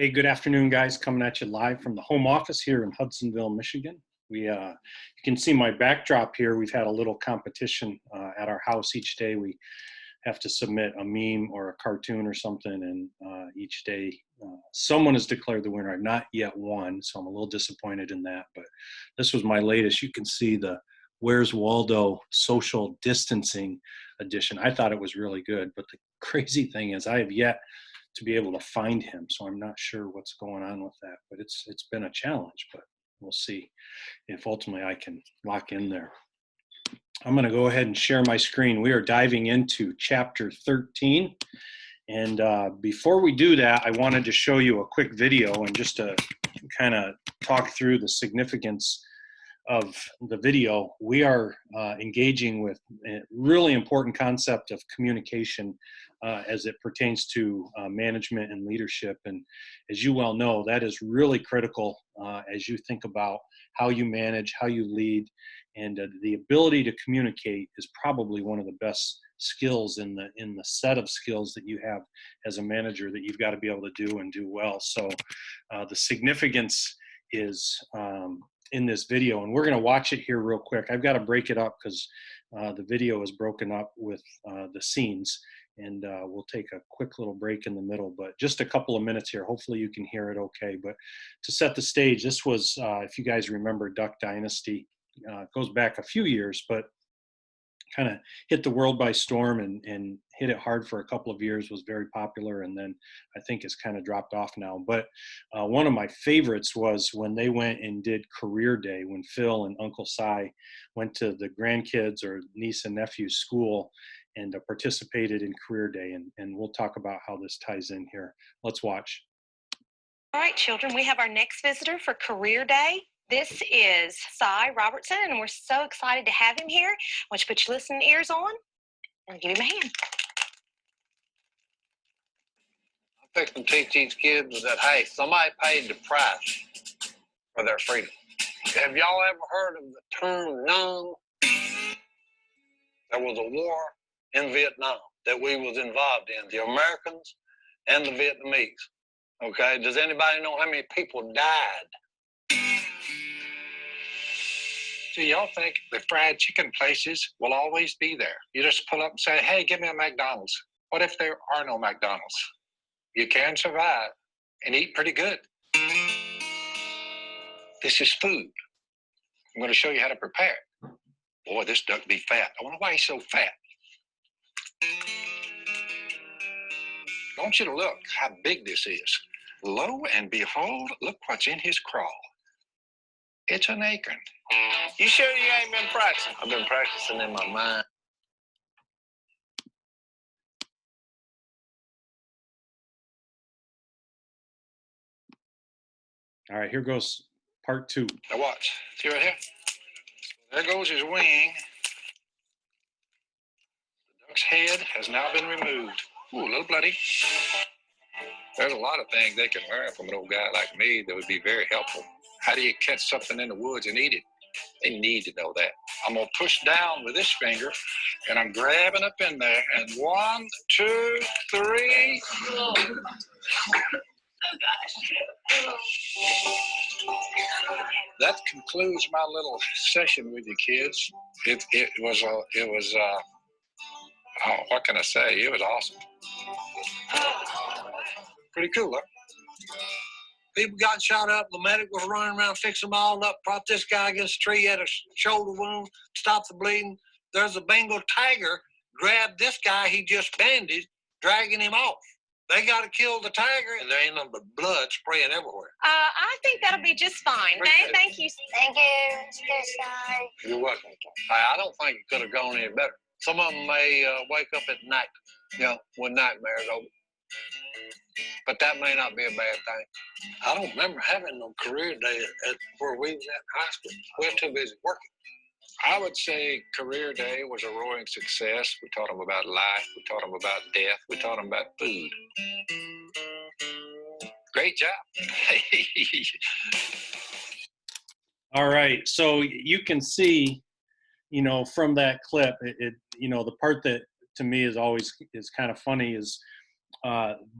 Hey, good afternoon, guys. Coming at you live from the home office here in Hudsonville, Michigan. You can see my backdrop here. We've had a little competition at our house each day. We have to submit a meme or a cartoon or something, and each day someone has declared the winner. I've not yet won, so I'm a little disappointed in that. But this was my latest. You can see the Where's Waldo social distancing edition. I thought it was really good, but the crazy thing is I have yet to be able to find him. So I'm not sure what's going on with that, but it's been a challenge, but we'll see if ultimately I can lock in there. I'm going to go ahead and share my screen. We are diving into chapter 13. And before we do that, I wanted to show you a quick video and just to kind of talk through the significance of the video. We are engaging with a really important concept of communication as it pertains to management and leadership. And as you well know, that is really critical as you think about how you manage, how you lead, and the ability to communicate is probably one of the best skills in the set of skills that you have as a manager that you've got to be able to do and do well. So the significance is in this video, and we're going to watch it here real quick. I've got to break it up because the video is broken up with the scenes, and we'll take a quick little break in the middle, but just a couple of minutes here. Hopefully you can hear it okay. But to set the stage, this was, if you guys remember, Duck Dynasty. It goes back a few years, but kind of hit the world by storm and hit it hard for a couple of years, was very popular, and then I think it's kind of dropped off now. But one of my favorites was when they went and did Career Day, when Phil and Uncle Si went to the grandkids or niece and nephew's school and participated in Career Day, and we'll talk about how this ties in here. Let's watch. All right, children, we have our next visitor for Career Day. This is Cy Robertson, and we're so excited to have him here. Why don't you put your listening ears on and give him a hand. I fix and teach these kids that, hey, somebody paid the price for their freedom. Have y'all ever heard of the term numb? There was a war in Vietnam that we was involved in, the Americans and the Vietnamese. Okay, does anybody know how many people died? Do y'all think the fried chicken places will always be there? You just pull up and say, hey, give me a McDonald's. What if there are no McDonald's? You can survive and eat pretty good. This is food. I'm going to show you how to prepare it. Boy, this duck be fat. I wonder why he's so fat. I want you to look how big this is. Lo and behold, look what's in his craw. It's an acorn. You sure you ain't been practicing? I've been practicing in my mind. All right, here goes part 2. Now watch. See right here? There goes his wing. The duck's head has now been removed. Ooh, a little bloody. There's a lot of things they can learn from an old guy like me that would be very helpful. How do you catch something in the woods and eat it? They need to know that. I'm going to push down with this finger, and I'm grabbing up in there. And 1, 2, 3. Oh, gosh. That concludes my little session with you kids. It was what can I say? It was awesome. Pretty cool, huh? People got shot up. The medic was running around, fixing them all up, propped this guy against a tree, had a shoulder wound, stopped the bleeding. There's a Bengal tiger, grabbed this guy he just bandaged, dragging him off. They got to kill the tiger, and there ain't nothing but blood spraying everywhere. I think that'll be just fine. Thank you. Thank you, Mr. Si. You're welcome. I don't think it could have gone any better. Some of them may wake up at night, when nightmares over. But that may not be a bad thing. I don't remember having no career day at where we was at high school. We were too busy working. I would say Career Day was a roaring success. We taught them about life. We taught them about death. We taught them about food. Great job. All right, so you can see, from that clip, the part that to me is always kind of funny is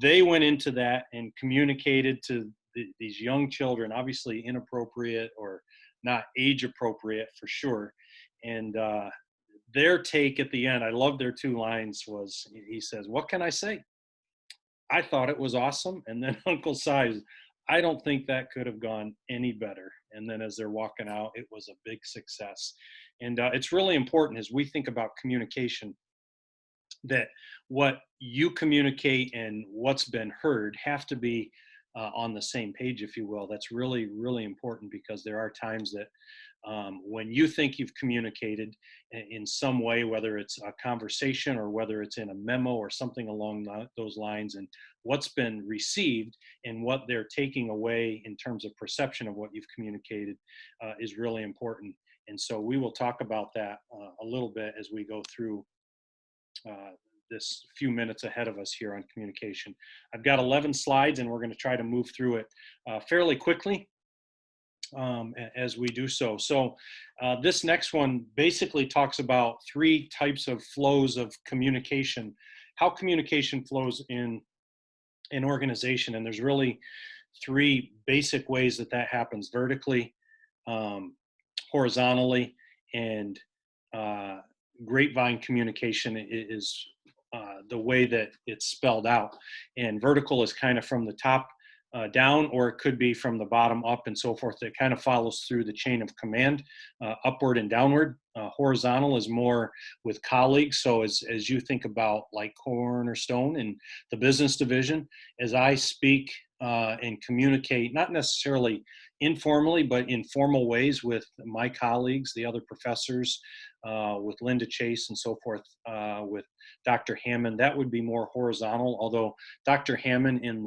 they went into that and communicated to these young children, obviously inappropriate or not age appropriate for sure. And their take at the end, I love their two lines, was he says, "What can I say? I thought it was awesome." And then Uncle Si's, "I don't think that could have gone any better." And then as they're walking out, it was a big success. And it's really important as we think about communication that what you communicate and what's been heard have to be on the same page, if you will. That's really, really important, because there are times that when you think you've communicated in some way, whether it's a conversation or whether it's in a memo or something along those lines, and what's been received and what they're taking away in terms of perception of what you've communicated is really important. And so we will talk about that a little bit as we go through uh, this few minutes ahead of us here on communication. I've got 11 slides, and we're going to try to move through it fairly quickly as we do so. So this next one basically talks about three types of flows of communication, how communication flows in an organization. And there's really three basic ways that that happens: vertically, horizontally, and grapevine communication is the way that it's spelled out. And vertical is kind of from the top down, or it could be from the bottom up and so forth. It kind of follows through the chain of command, upward and downward. Horizontal is more with colleagues. So as you think about like Cornerstone and the business division, as I speak and communicate, not necessarily informally, but in formal ways with my colleagues, the other professors, with Linda Chase and so forth, with Dr. Hammond, that would be more horizontal. Although Dr. Hammond in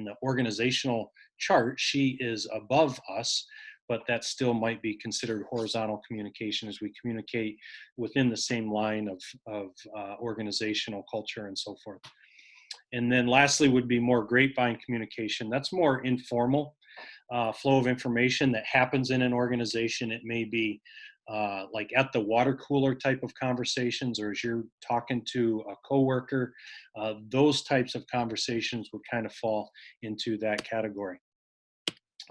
the organizational chart, she is above us, but that still might be considered horizontal communication as we communicate within the same line of organizational culture and so forth. And then lastly would be more grapevine communication. That's more informal flow of information that happens in an organization. It may be like at the water cooler type of conversations, or as you're talking to a coworker, those types of conversations would kind of fall into that category.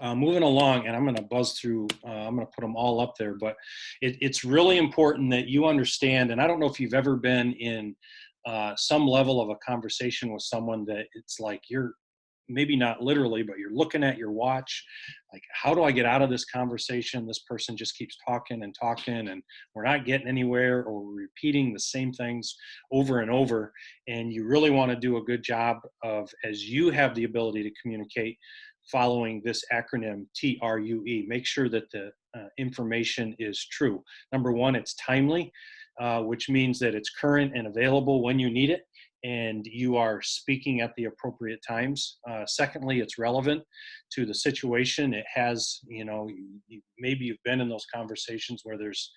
Moving along, and I'm going to buzz through, I'm going to put them all up there, but it's really important that you understand, and I don't know if you've ever been in some level of a conversation with someone that it's like you're maybe not literally, but you're looking at your watch, like, how do I get out of this conversation? This person just keeps talking and talking, and we're not getting anywhere, or we're repeating the same things over and over. And you really want to do a good job of, as you have the ability to communicate, following this acronym TRUE. Make sure that the information is true. Number one, it's timely, which means that it's current and available when you need it, and you are speaking at the appropriate times. Secondly, it's relevant to the situation. It has, maybe you've been in those conversations where there's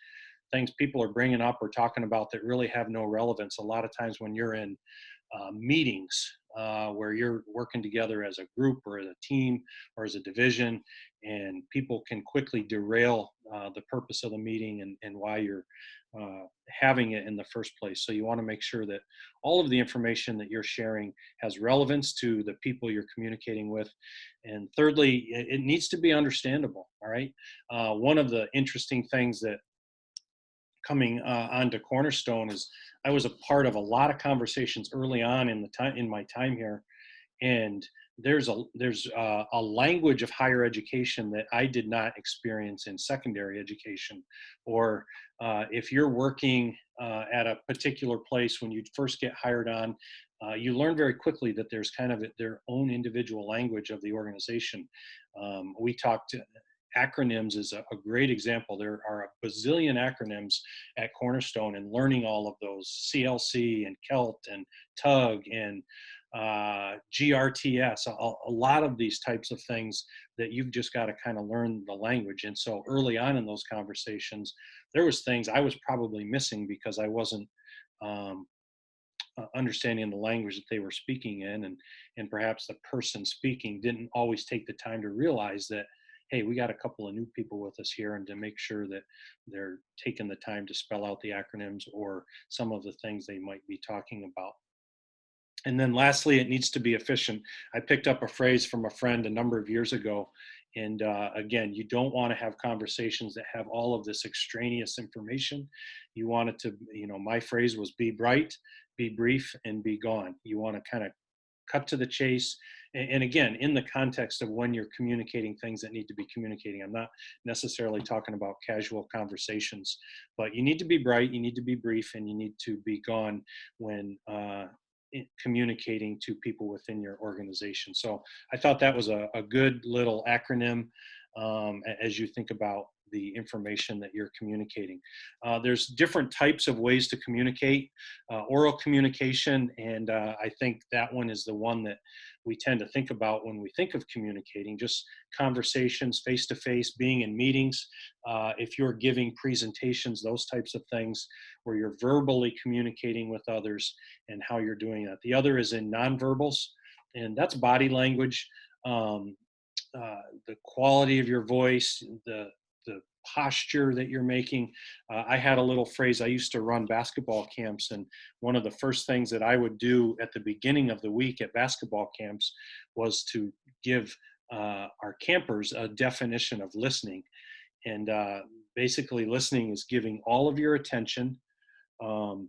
things people are bringing up or talking about that really have no relevance. A lot of times when you're in meetings where you're working together as a group or as a team or as a division, and people can quickly derail the purpose of the meeting and why you're having it in the first place. So you want to make sure that all of the information that you're sharing has relevance to the people you're communicating with. And thirdly, it needs to be understandable. All right. One of the interesting things that coming onto Cornerstone is I was a part of a lot of conversations early on in my time here, and there's a language of higher education that I did not experience in secondary education. Or if you're working at a particular place, when you first get hired on, you learn very quickly that there's kind of their own individual language of the organization. We talked acronyms is a great example. There are a bazillion acronyms at Cornerstone, and learning all of those, CLC and CELT and TUG and GRTS, a lot of these types of things that you've just got to kind of learn the language. And so early on in those conversations, there was things I was probably missing because I wasn't understanding the language that they were speaking in, and perhaps the person speaking didn't always take the time to realize that, hey, we got a couple of new people with us here, and to make sure that they're taking the time to spell out the acronyms or some of the things they might be talking about. And then lastly, it needs to be efficient. I picked up a phrase from a friend a number of years ago. And again, you don't want to have conversations that have all of this extraneous information. You want it to, my phrase was be bright, be brief, and be gone. You want to kind of cut to the chase. And again, in the context of when you're communicating things that need to be communicating, I'm not necessarily talking about casual conversations, but you need to be bright, you need to be brief, and you need to be gone when communicating to people within your organization. So I thought that was a good little acronym as you think about the information that you're communicating. There's different types of ways to communicate, oral communication, and I think that one is the one that we tend to think about when we think of communicating, just conversations, face-to-face, being in meetings, if you're giving presentations, those types of things where you're verbally communicating with others and how you're doing that. The other is in nonverbals, and that's body language, the quality of your voice, the posture that you're making. I had a little phrase. I used to run basketball camps, and one of the first things that I would do at the beginning of the week at basketball camps was to give our campers a definition of listening. And basically, listening is giving all of your attention. And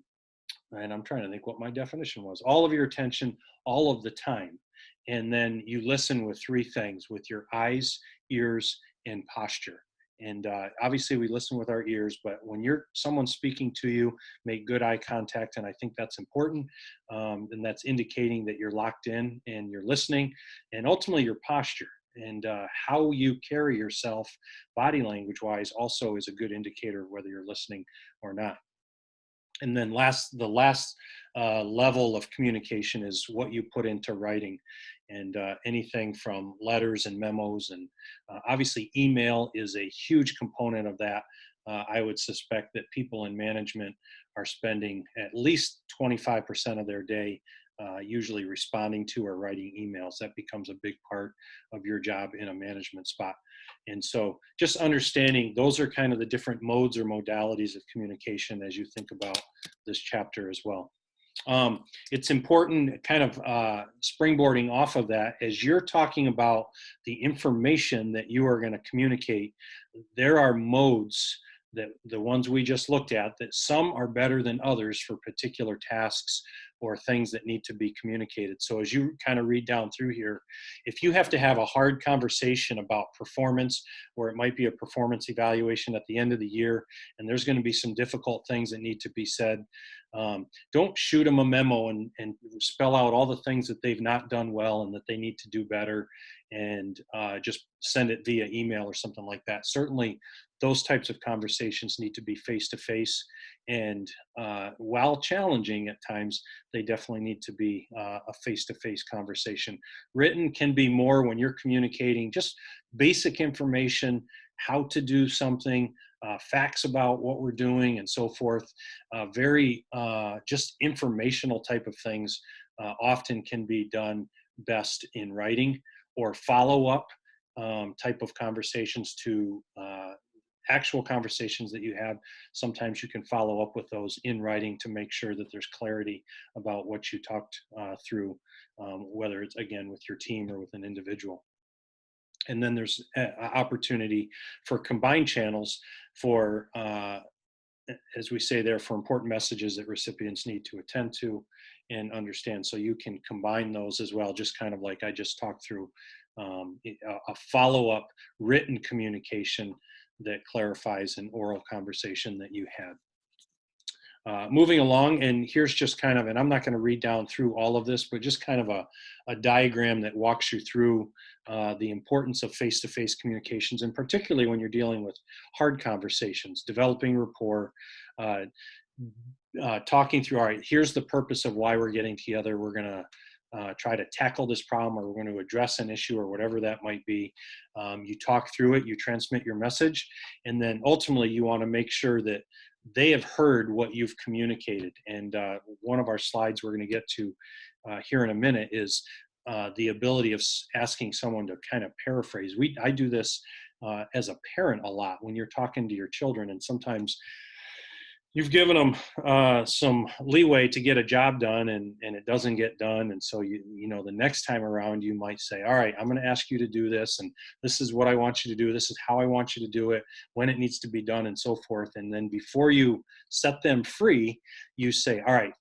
I'm trying to think what my definition was. All of your attention, all of the time. And then you listen with three things: with your eyes, ears, and posture. And obviously we listen with our ears, but when someone's speaking to you, make good eye contact. And I think that's important. And that's indicating that you're locked in and you're listening, and ultimately your posture. And how you carry yourself body language wise also is a good indicator of whether you're listening or not. And then the last level of communication is what you put into writing, and anything from letters and memos, and obviously email is a huge component of that. I would suspect that people in management are spending at least 25% of their day usually responding to or writing emails. That becomes a big part of your job in a management spot. And so just understanding those are kind of the different modes or modalities of communication as you think about this chapter as well. It's important, kind of springboarding off of that, as you're talking about the information that you are going to communicate, there are modes, that the ones we just looked at, that some are better than others for particular tasks or things that need to be communicated. So as you kind of read down through here, if you have to have a hard conversation about performance, or it might be a performance evaluation at the end of the year, and there's going to be some difficult things that need to be said, don't shoot them a memo and spell out all the things that they've not done well and that they need to do better, and just send it via email or something like that. Certainly those types of conversations need to be face-to-face, and while challenging at times, they definitely need to be a face-to-face conversation. Written can be more when you're communicating just basic information, how to do something, facts about what we're doing and so forth. Very just informational type of things often can be done best in writing, or follow-up type of conversations to actual conversations that you have. Sometimes you can follow up with those in writing to make sure that there's clarity about what you talked through, whether it's, again, with your team or with an individual. And then there's opportunity for combined channels for, as we say there, for important messages that recipients need to attend to and understand. So you can combine those as well, just kind of like I just talked through, a follow-up written communication that clarifies an oral conversation that you had. Moving along, and here's just kind of, and I'm not going to read down through all of this, but just kind of a diagram that walks you through the importance of face-to-face communications, and particularly when you're dealing with hard conversations, developing rapport, talking through, all right, here's the purpose of why we're getting together. We're going to try to tackle this problem, or we're going to address an issue, or whatever that might be. You talk through it, you transmit your message, and then ultimately you want to make sure that they have heard what you've communicated. And one of our slides we're going to get to here in a minute is the ability of asking someone to kind of paraphrase. I do this as a parent a lot when you're talking to your children, and sometimes you've given them some leeway to get a job done, and it doesn't get done. And so you know, the next time around you might say, all right, I'm going to ask you to do this, and this is what I want you to do, this is how I want you to do it, when it needs to be done, and so forth. And then before you set them free, you say, all right,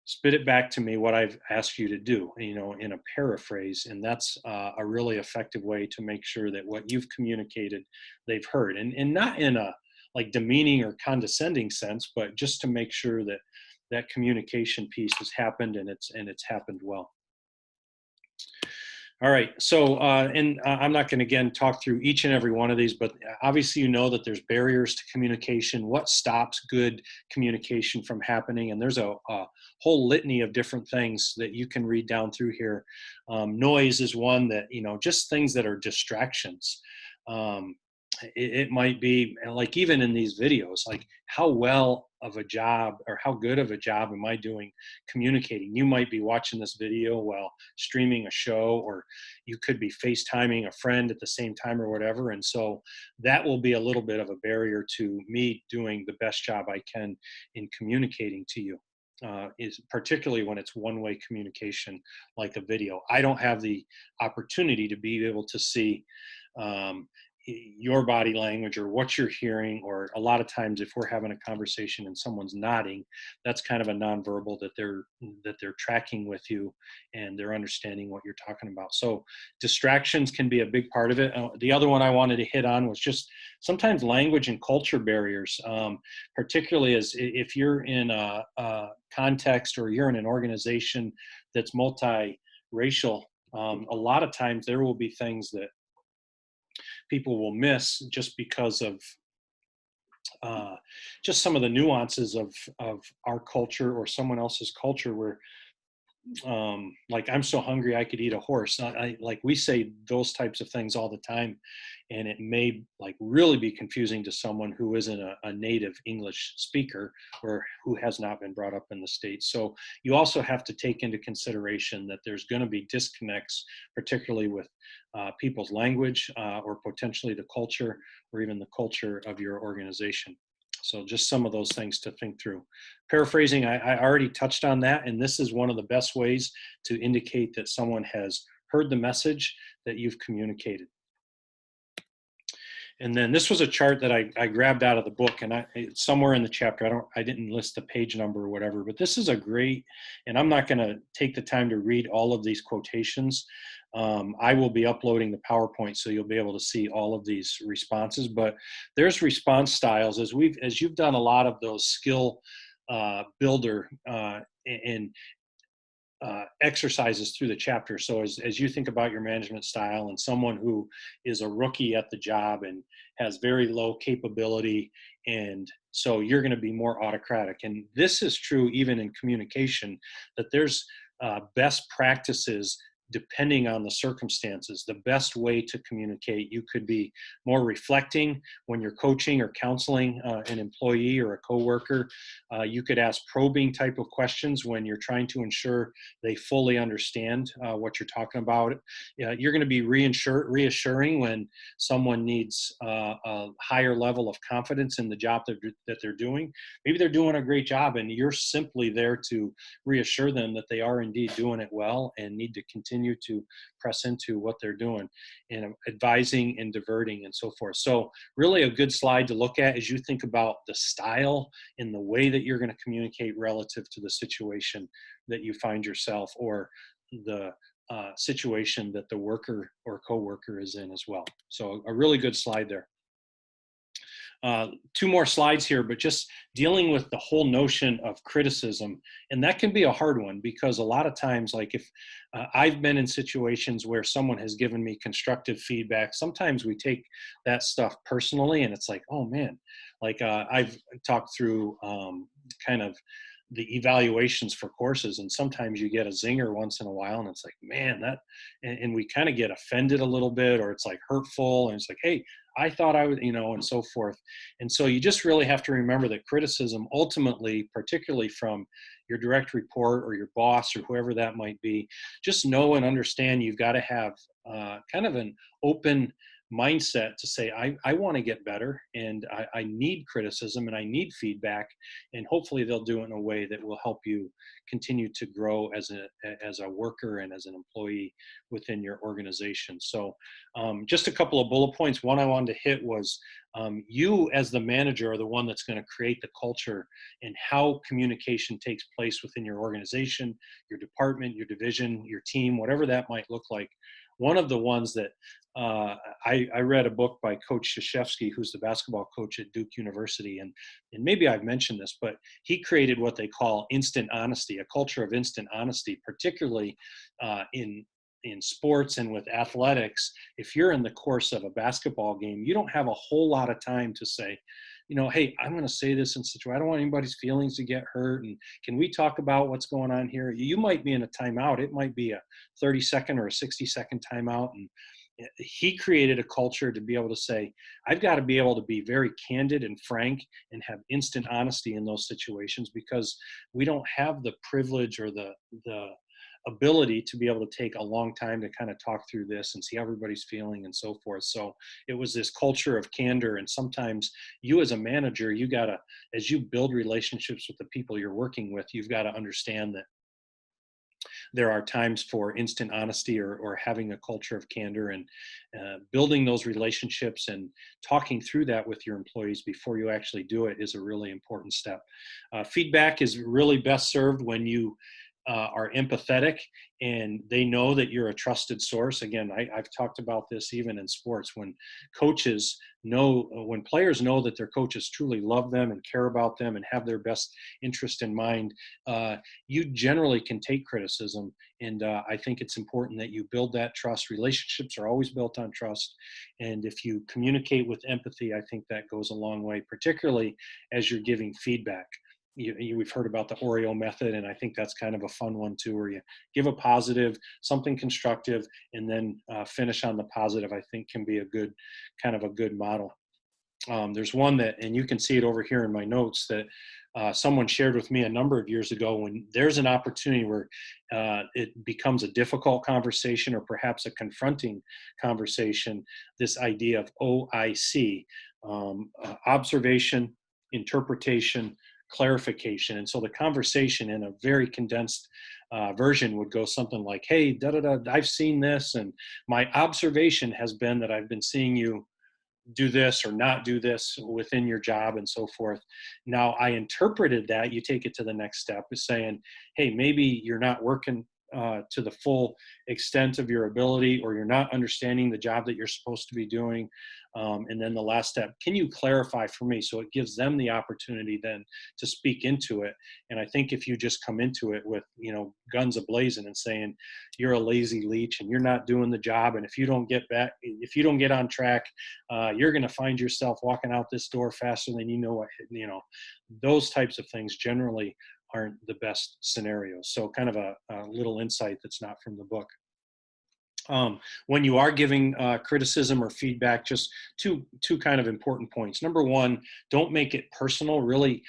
spit it back to me what I've asked you to do, you know, in a paraphrase. And that's a really effective way to make sure that what you've communicated, they've heard. And not in a like demeaning or condescending sense, but just to make sure that that communication piece has happened, and it's happened well. All right, so I'm not going to again talk through each and every one of these, but obviously you know that there's barriers to communication. What stops good communication from happening? And there's a whole litany of different things that you can read down through here. Noise is one that, you know, just things that are distractions. It might be like, even in these videos, like how well of a job or how good of a job am I doing communicating? You might be watching this video while streaming a show, or you could be FaceTiming a friend at the same time or whatever. And so that will be a little bit of a barrier to me doing the best job I can in communicating to you. Is particularly when it's one-way communication like a video. I don't have the opportunity to be able to see your body language or what you're hearing, or a lot of times if we're having a conversation and someone's nodding, that's kind of a nonverbal that they're tracking with you and they're understanding what you're talking about. So distractions can be a big part of it. The other one I wanted to hit on was just sometimes language and culture barriers, particularly as if you're in a context or you're in an organization that's multiracial. A lot of times there will be things that people will miss just because of just some of the nuances of our culture or someone else's culture, where like, I'm so hungry I could eat a horse. Like, we say those types of things all the time, and it may like really be confusing to someone who isn't a native English speaker or who has not been brought up in the States. So you also have to take into consideration that there's going to be disconnects, particularly with people's language or potentially the culture, or even the culture of your organization. So just some of those things to think through. Paraphrasing, I already touched on that, and this is one of the best ways to indicate that someone has heard the message that you've communicated. And then this was a chart that I grabbed out of the book, and it's somewhere in the chapter. I didn't list the page number or whatever, but this is a great, and I'm not going to take the time to read all of these quotations. I will be uploading the PowerPoint, so you'll be able to see all of these responses. But there's response styles, as you've done a lot of those skill builder and exercises through the chapter. So as you think about your management style, and someone who is a rookie at the job and has very low capability, and so you're going to be more autocratic. And this is true even in communication, that there's best practices depending on the circumstances. The best way to communicate, you could be more reflecting when you're coaching or counseling an employee or a coworker. You could ask probing type of questions when you're trying to ensure they fully understand what you're talking about. You're going to be reassuring when someone needs a higher level of confidence in the job that they're doing. Maybe they're doing a great job, and you're simply there to reassure them that they are indeed doing it well and need to continue to press into what they're doing, and advising and diverting and so forth. So really a good slide to look at as you think about the style and the way that you're going to communicate relative to the situation that you find yourself, or the situation that the worker or coworker is in as well. So a really good slide there. Two more slides here, but just dealing with the whole notion of criticism. And that can be a hard one, because a lot of times, like if I've been in situations where someone has given me constructive feedback, sometimes we take that stuff personally, and it's like, oh man, like I've talked through kind of the evaluations for courses, and sometimes you get a zinger once in a while, and it's like, man, that, and we kind of get offended a little bit, or it's like hurtful, and it's like, hey, I thought I would, and so forth. And so you just really have to remember that criticism ultimately, particularly from your direct report or your boss or whoever that might be, just know and understand you've got to have kind of an open mindset to say, I want to get better, and I need criticism and I need feedback, and hopefully they'll do it in a way that will help you continue to grow as a worker and as an employee within your organization. So just a couple of bullet points. One I wanted to hit was you as the manager are the one that's going to create the culture and how communication takes place within your organization, your department, your division, your team, whatever that might look like. One of the ones that I read a book by Coach Krzyzewski, who's the basketball coach at Duke University, and maybe I've mentioned this, but he created what they call instant honesty, a culture of instant honesty, particularly in sports and with athletics. If you're in the course of a basketball game, you don't have a whole lot of time to say, hey, I'm going to say this in such a way, I don't want anybody's feelings to get hurt. And can we talk about what's going on here? You might be in a timeout. It might be a 30-second or a 60-second timeout. And he created a culture to be able to say, I've got to be able to be very candid and frank and have instant honesty in those situations, because we don't have the privilege or the ability to be able to take a long time to kind of talk through this and see how everybody's feeling and so forth. So it was this culture of candor. And sometimes you as a manager, you gotta, as you build relationships with the people you're working with, you've got to understand that there are times for instant honesty, or having a culture of candor, and building those relationships and talking through that with your employees before you actually do it is a really important step. Feedback is really best served when you are empathetic and they know that you're a trusted source. Again, I've talked about this even in sports. When coaches know, when players know that their coaches truly love them and care about them and have their best interest in mind, you generally can take criticism. And I think it's important that you build that trust. Relationships are always built on trust. And if you communicate with empathy, I think that goes a long way, particularly as you're giving feedback. We've heard about the Oreo method, and I think that's kind of a fun one too, where you give a positive, something constructive, and then finish on the positive. I think can be a good model. There's one that, and you can see it over here in my notes, that someone shared with me a number of years ago. When there's an opportunity where it becomes a difficult conversation or perhaps a confronting conversation, this idea of OIC, observation, interpretation, clarification. And so the conversation in a very condensed version would go something like, hey, da da da, I've seen this, and my observation has been that I've been seeing you do this or not do this within your job and so forth. Now I interpreted that. You take it to the next step, is saying, hey, maybe you're not working to the full extent of your ability, or you're not understanding the job that you're supposed to be doing. And then the last step, can you clarify for me? So it gives them the opportunity then to speak into it. And I think if you just come into it with, guns a-blazing and saying you're a lazy leech and you're not doing the job, and if you don't get on track, you're going to find yourself walking out this door faster than those types of things generally aren't the best scenarios. So kind of a little insight that's not from the book. When you are giving criticism or feedback, just two kind of important points. Number one, don't make it personal. Really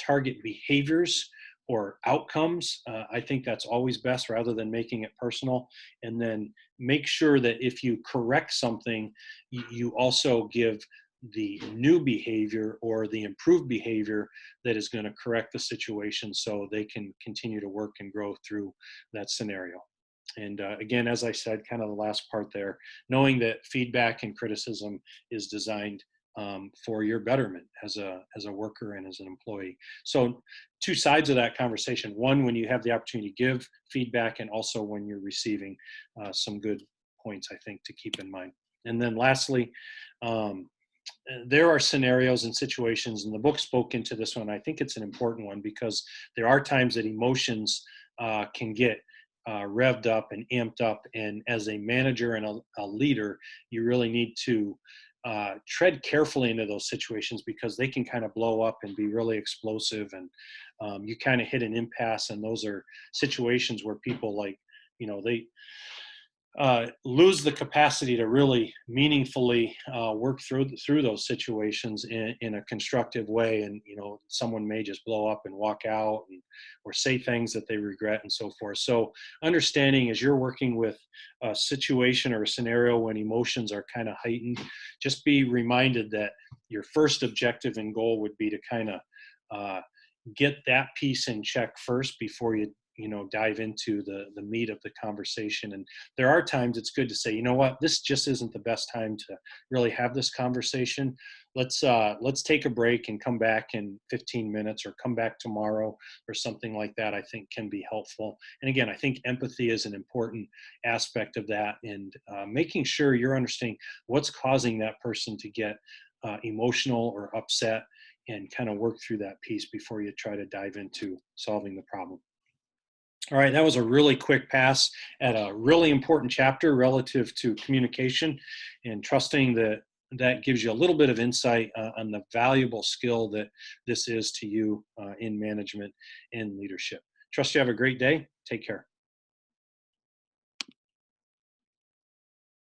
target behaviors or outcomes. I think that's always best, rather than making it personal. And then make sure that if you correct something, you also give the new behavior or the improved behavior that is going to correct the situation, so they can continue to work and grow through that scenario. And again, as I said, kind of the last part there, knowing that feedback and criticism is designed for your betterment as a worker and as an employee. So two sides of that conversation: one, when you have the opportunity to give feedback, and also when you're receiving some good points, I think, to keep in mind. And then lastly, there are scenarios and situations, and the book spoke into this one. I think it's an important one, because there are times that emotions can get revved up and amped up. And as a manager and a leader, you really need to tread carefully into those situations, because they can kind of blow up and be really explosive. And you kind of hit an impasse. And those are situations where people, lose the capacity to really meaningfully work through those situations in a constructive way. And someone may just blow up and walk out, or say things that they regret and so forth. So understanding, as you're working with a situation or a scenario when emotions are kind of heightened, just be reminded that your first objective and goal would be to kind of get that piece in check first before you dive into the meat of the conversation. And there are times it's good to say, you know what, this just isn't the best time to really have this conversation. Let's take a break and come back in 15 minutes, or come back tomorrow, or something like that. I think can be helpful. And again, I think empathy is an important aspect of that, and making sure you're understanding what's causing that person to get emotional or upset, and kind of work through that piece before you try to dive into solving the problem. All right, that was a really quick pass at a really important chapter relative to communication, and trusting that that gives you a little bit of insight on the valuable skill that this is to you in management and leadership. Trust you have a great day. Take care.